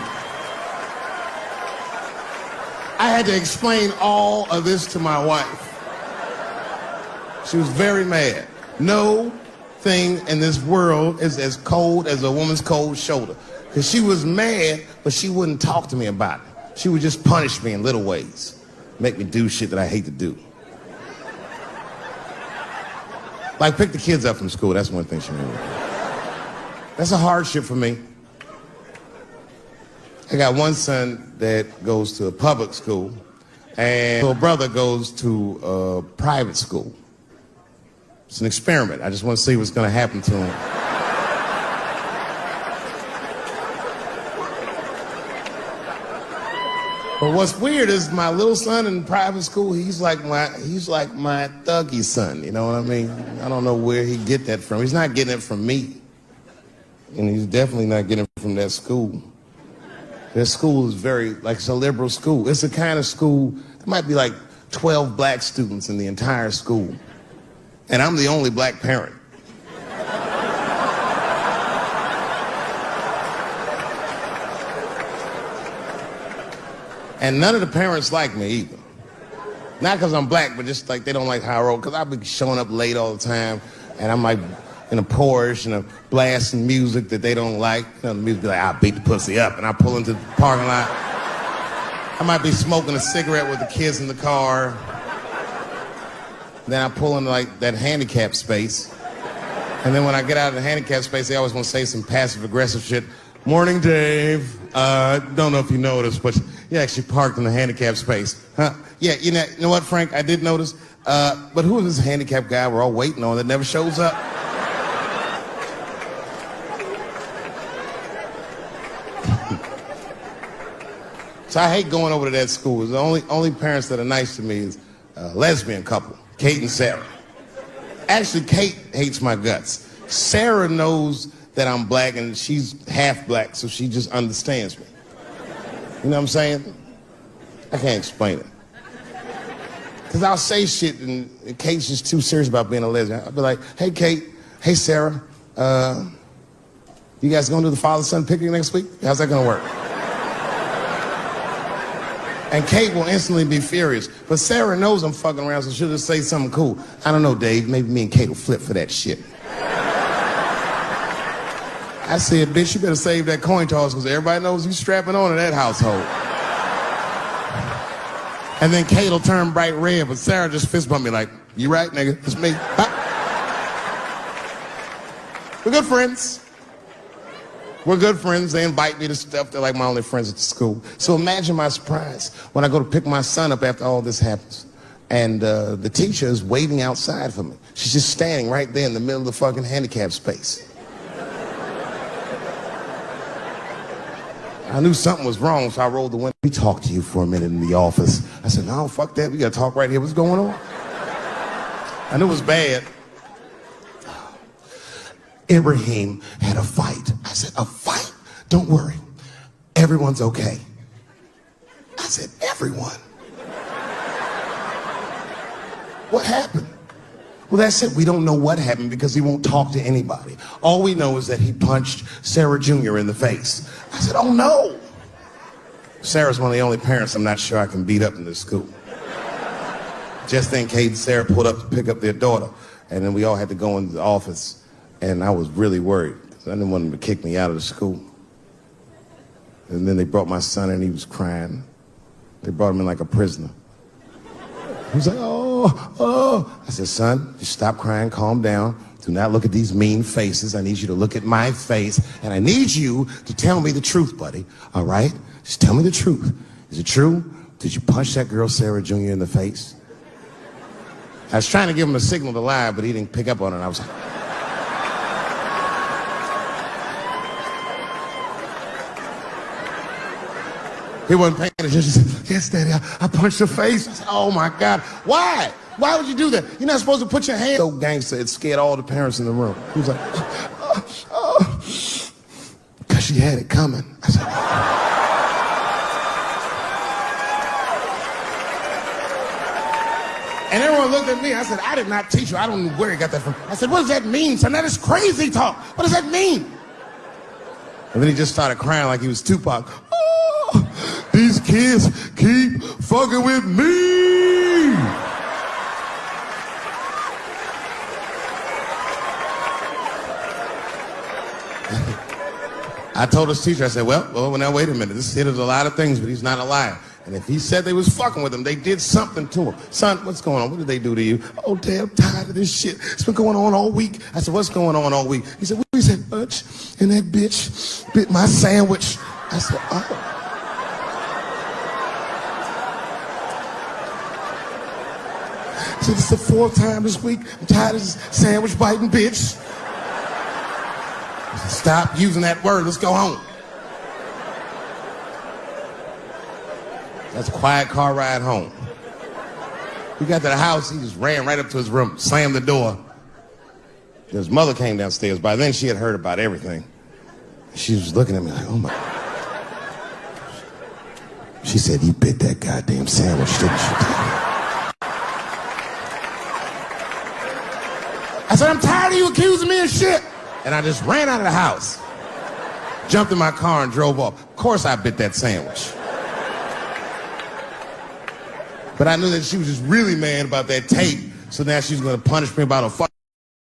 I had to explain all of this to my wife. She was very mad. No thing in this world is as cold as a woman's cold shoulder. Because she was mad, but she wouldn't talk to me about it. She would just punish me in little ways. Make me do shit that I hate to do. Like pick the kids up from school, that's one thing she made me do. That's a hardship for me. I got one son that goes to a public school, and little brother goes to a private school. It's an experiment. I just want to see what's going to happen to him. But what's weird is my little son in private school, he's like my thuggy son, you know what I mean? I don't know where he get that from. He's not getting it from me. And he's definitely not getting it from that school. That school is it's a liberal school. It's the kind of school, there might be like 12 black students in the entire school. And I'm the only black parent. And none of the parents like me either. Not because I'm black, but just like they don't like how I roll. Because I've been showing up late all the time, and I'm like in a Porsche and a blasting music that they don't like. You know, the music be like, I'll beat the pussy up, and I pull into the parking lot. I might be smoking a cigarette with the kids in the car. Then I pull into like that handicap space. And then when I get out of the handicap space, they always want to say some passive aggressive shit. Morning, Dave. Don't know if you noticed, but you actually parked in the handicap space. Huh? Yeah, you know what, Frank? I did notice. But who is this handicap guy we're all waiting on that never shows up? So I hate going over to that school. The only parents that are nice to me is a lesbian couple, Kate and Sarah. Actually, Kate hates my guts. Sarah knows that I'm black and she's half black, so she just understands me. You know what I'm saying? I can't explain it. Because I'll say shit and Kate's just too serious about being a lesbian. I'll be like, hey, Kate, hey, Sarah, you guys gonna do the father-son picnic next week? How's that gonna work? And Kate will instantly be furious. But Sarah knows I'm fucking around, so she'll just say something cool. I don't know, Dave, maybe me and Kate will flip for that shit. I said, bitch, you better save that coin toss because everybody knows you strapping on in that household. And then Kate will turn bright red, but Sarah just fist bump me like, you right, nigga? It's me. Huh? We're good friends. We're good friends. They invite me to stuff. They're like my only friends at the school. So imagine my surprise when I go to pick my son up after all this happens. And the teacher is waiting outside for me. She's just standing right there in the middle of the fucking handicap space. I knew something was wrong, so I rolled the window. We talked to you for a minute in the office. I said, no, fuck that. We got to talk right here. What's going on? I knew it was bad. Ibrahim had a fight. I said, a fight? Don't worry. Everyone's okay. I said, everyone? What happened? Well, that's it. We don't know what happened because he won't talk to anybody. All we know is that he punched Sarah Jr. in the face. I said, oh no. Sarah's one of the only parents I'm not sure I can beat up in this school. Just then Kate and Sarah pulled up to pick up their daughter, and then we all had to go into the office, and I was really worried because I didn't want them to kick me out of the school. And then they brought my son in, he was crying. They brought him in like a prisoner. He was like, oh. I said, son, just stop crying, calm down. Do not look at these mean faces. I need you to look at my face, and I need you to tell me the truth, buddy, all right? Just tell me the truth. Is it true? Did you punch that girl, Sarah Jr., in the face? I was trying to give him a signal to lie, but he didn't pick up on it. I was like, he wasn't paying attention. He said, yes, Daddy, I punched her face. I said, oh, my God. Why? Why would you do that? You're not supposed to put your hand. So gangster, it scared all the parents in the room. He was like, because she had it coming. I said, And everyone looked at me. I said, I did not teach you. I don't know where you got that from. I said, what does that mean, son? That is crazy talk. What does that mean? And then he just started crying like he was Tupac. Oh, these kids keep fucking with me. I told his teacher, I said, well, now wait a minute. This kid is a lot of things, but he's not a liar. And if he said they was fucking with him, they did something to him. Son, what's going on? What did they do to you? Oh, Dad, I'm tired of this shit. It's been going on all week. I said, what's going on all week? He said, we was at lunch, and that bitch bit my sandwich. I said, oh. He said, it's the fourth time this week. I'm tired of this sandwich biting bitch. I said, stop using that word. Let's go home. That's a quiet car ride home. We got to the house, he just ran right up to his room, slammed the door. His mother came downstairs. By then, she had heard about everything. She was looking at me like, oh my. She said, you bit that goddamn sandwich, didn't you? I said, I'm tired of you accusing me of shit. And I just ran out of the house, jumped in my car and drove off. Of course I bit that sandwich. But I knew that she was just really mad about that tape, so now she's going to punish me about a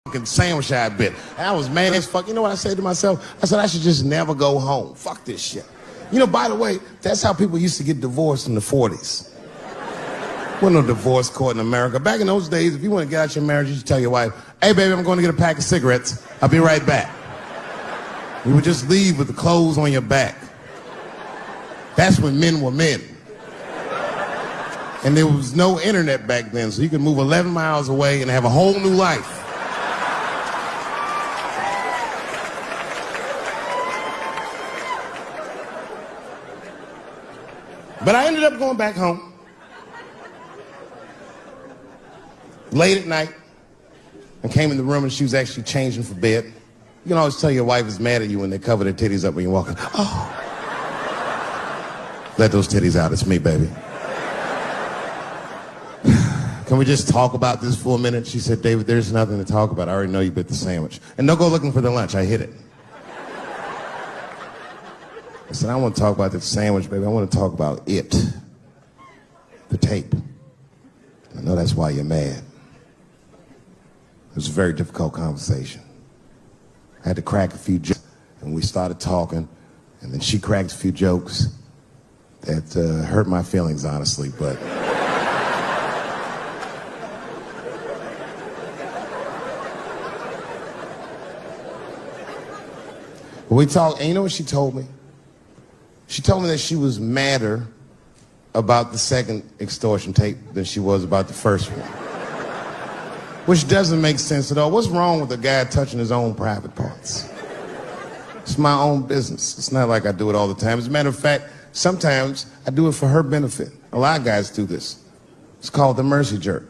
fucking sandwich I bit. And I was mad as fuck. You know what I said to myself? I said, I should just never go home. Fuck this shit. You know, by the way, that's how people used to get divorced in the 40s. There wasn't no divorce court in America. Back in those days, if you want to get out your marriage, you should tell your wife, hey, baby, I'm going to get a pack of cigarettes. I'll be right back. You would just leave with the clothes on your back. That's when men were men. And there was no internet back then, so you could move 11 miles away and have a whole new life. But I ended up going back home. Late at night, I came in the room and she was actually changing for bed. You can always tell your wife is mad at you when they cover their titties up when you're walking. Oh. Let those titties out, it's me, baby. Can we just talk about this for a minute? She said, David, there's nothing to talk about. I already know you bit the sandwich. And don't go looking for the lunch. I hid it. I said, I want to talk about the sandwich, baby. I want to talk about it. The tape. I know that's why you're mad. It was a very difficult conversation. I had to crack a few jokes, and we started talking, and then she cracked a few jokes that hurt my feelings, honestly, but... We talked, and you know what she told me? She told me that she was madder about the second extortion tape than she was about the first one. Which doesn't make sense at all. What's wrong with a guy touching his own private parts? It's my own business. It's not like I do it all the time. As a matter of fact, sometimes I do it for her benefit. A lot of guys do this. It's called the mercy jerk.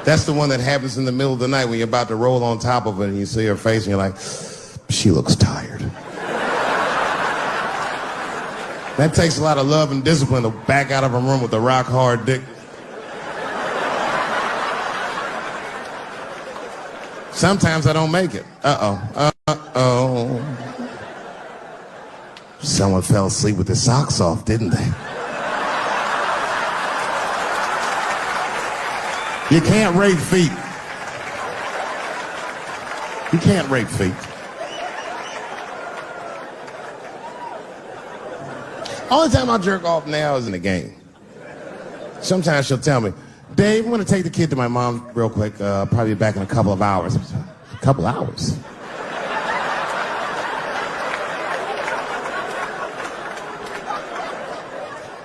That's the one that happens in the middle of the night when you're about to roll on top of it and you see her face and you're like, she looks tired. That takes a lot of love and discipline to back out of a room with a rock hard dick. Sometimes I don't make it. Uh-oh. Someone fell asleep with their socks off, didn't they? You can't rape feet. You can't rape feet. Only time I jerk off now is in the game. Sometimes she'll tell me, Dave, I'm going to take the kid to my mom real quick. Probably back in a couple of hours. A couple hours?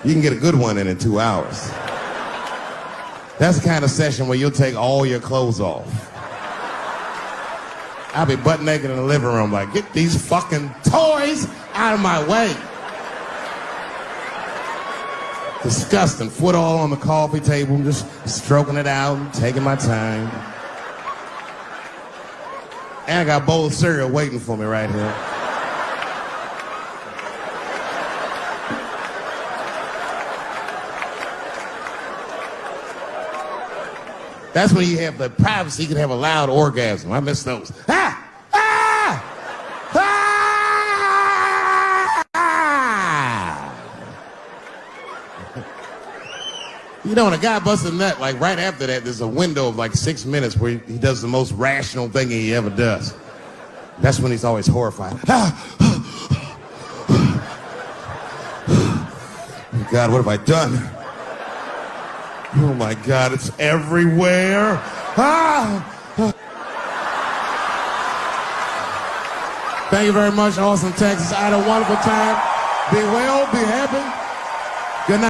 You can get a good one in 2 hours. That's the kind of session where you'll take all your clothes off. I'll be butt naked in the living room like, get these fucking toys out of my way. Disgusting. Foot all on the coffee table, just stroking it out, taking my time. And I got a bowl of cereal waiting for me right here. That's when you have the privacy, you can have a loud orgasm. I miss those. Ah! Ah! Ah! You know, when a guy busts a nut, like right after that, there's a window of like 6 minutes where he does the most rational thing he ever does. That's when he's always horrified. Ah! Oh God, what have I done? Oh my God, it's everywhere. Ah! Thank you very much, Austin, Texas. I had a wonderful time. Be well, be happy. Good night.